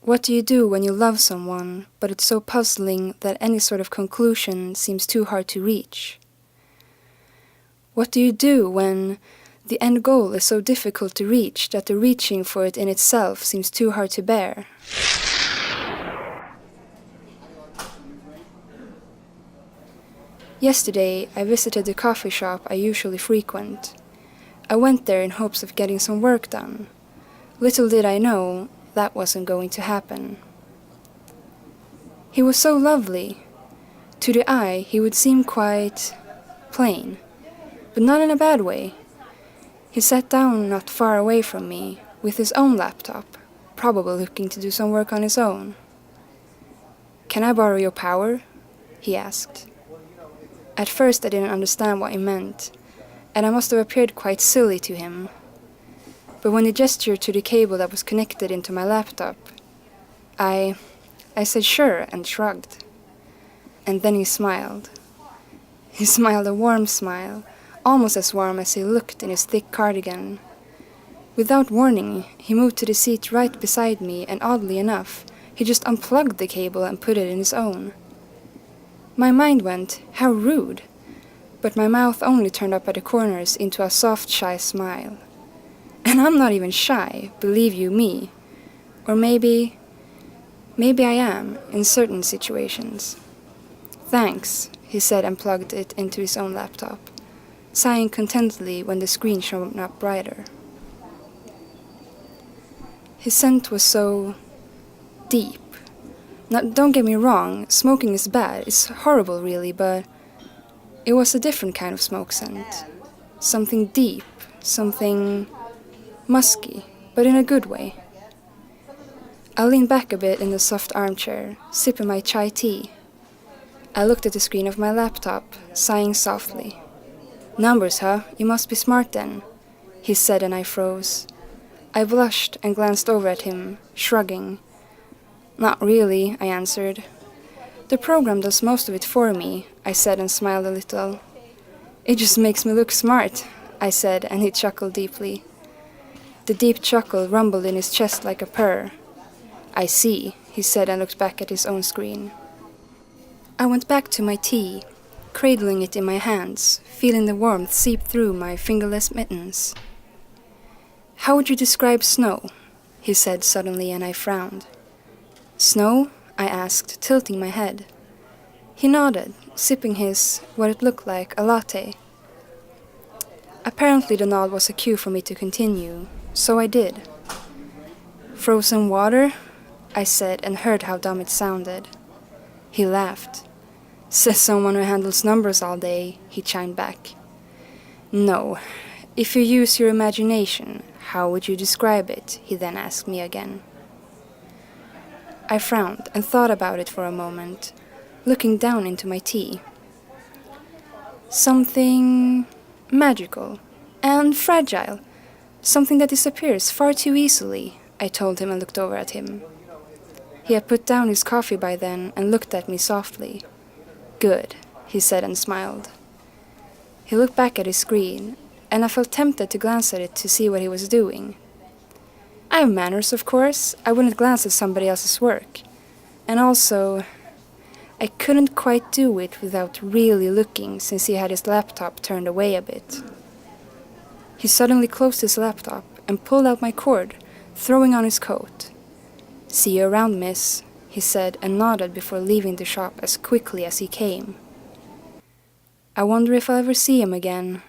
What do you do when you love someone, but it's so puzzling that any sort of conclusion seems too hard to reach? What do you do when the end goal is so difficult to reach that the reaching for it in itself seems too hard to bear? Yesterday, I visited the coffee shop I usually frequent. I went there in hopes of getting some work done. Little did I know that wasn't going to happen. He was so lovely. To the eye, he would seem quite plain, but not in a bad way. He sat down not far away from me, with his own laptop, probably looking to do some work on his own. "Can I borrow your power?" he asked. At first I didn't understand what he meant, and I must have appeared quite silly to him. But when he gestured to the cable that was connected into my laptop, I said sure and shrugged. And then he smiled. He smiled a warm smile, almost as warm as he looked in his thick cardigan. Without warning, he moved to the seat right beside me, and oddly enough, he just unplugged the cable and put it in his own. My mind went, how rude, but my mouth only turned up at the corners into a soft, shy smile. And I'm not even shy, believe you me. Or maybe I am, in certain situations. "Thanks," he said and plugged it into his own laptop, sighing contentedly when the screen shone up brighter. His scent was so deep. Now, don't get me wrong, smoking is bad, it's horrible really, but it was a different kind of smoke scent. Something deep, something musky, but in a good way. I leaned back a bit in the soft armchair, sipping my chai tea. I looked at the screen of my laptop, sighing softly. "Numbers, huh? You must be smart then," he said, and I froze. I blushed and glanced over at him, shrugging. "Not really," I answered. "The program does most of it for me," I said and smiled a little. "It just makes me look smart," I said, and he chuckled deeply. The deep chuckle rumbled in his chest like a purr. "I see," he said and looked back at his own screen. I went back to my tea, cradling it in my hands, feeling the warmth seep through my fingerless mittens. "How would you describe snow?" he said suddenly, and I frowned. "Snow?" I asked, tilting my head. He nodded, sipping what it looked like, a latte. Apparently the nod was a cue for me to continue, so I did. "Frozen water?" I said, and heard how dumb it sounded. He laughed. "Says someone who handles numbers all day," he chimed back. "No. If you use your imagination, how would you describe it?" he then asked me again. I frowned and thought about it for a moment, looking down into my tea. "Something magical and fragile. Something that disappears far too easily," I told him and looked over at him. He had put down his coffee by then and looked at me softly. "Good," he said and smiled. He looked back at his screen, and I felt tempted to glance at it to see what he was doing. I have manners, of course. I wouldn't glance at somebody else's work. And also, I couldn't quite do it without really looking, since he had his laptop turned away a bit. He suddenly closed his laptop and pulled out my cord, throwing on his coat. "See you around, miss," he said and nodded before leaving the shop as quickly as he came. I wonder if I'll ever see him again.